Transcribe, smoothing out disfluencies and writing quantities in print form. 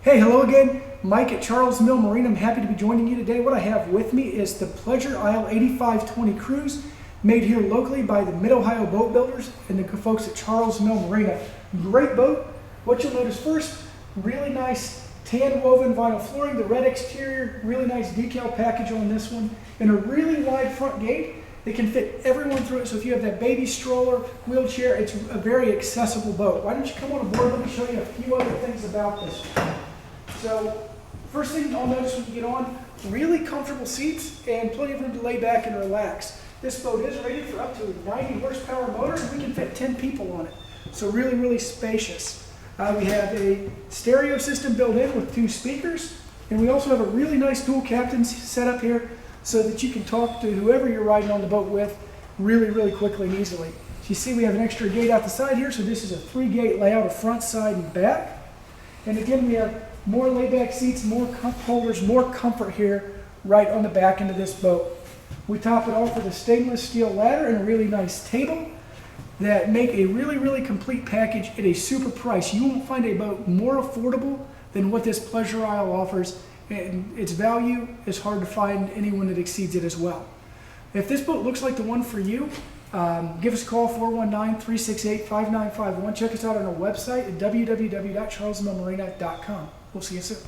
Hey, hello again. Mike at Charles Mill Marina. I'm happy to be joining you today. What I have with me is the Pleasure Isle 8520 cruise, made here locally by the Mid-Ohio boat builders and the folks at Charles Mill Marina. Great boat. What you'll notice first, really nice tan woven vinyl flooring, the red exterior, really nice decal package on this one, and a really wide front gate that can fit everyone through it. So if you have that baby stroller, wheelchair, it's a very accessible boat. Why don't you come on aboard? Let me show you a few other things about this. So first thing you'll notice when you get on, really comfortable seats and plenty of room to lay back and relax. This boat is rated for up to a 90 horsepower motor, and we can fit 10 people on it. So really, really spacious. We have a stereo system built in with 2 speakers, and we also have a really nice dual captain's setup here so that you can talk to whoever you're riding on the boat with really, really quickly and easily. So you see we have an extra gate out the side here, so this is a 3-gate layout of front, side, and back. And again, we have more layback seats, more cup holders, more comfort here right on the back end of this boat. We top it off with a stainless steel ladder and a really nice table that make a really, really complete package at a super price. You won't find a boat more affordable than what this Pleasure Isle offers, and its value is hard to find anyone that exceeds it as well. If this boat looks like the one for you, give us a call, 419-368-5951. Check us out on our website at www.charlesmillmarina.com. We'll see you soon.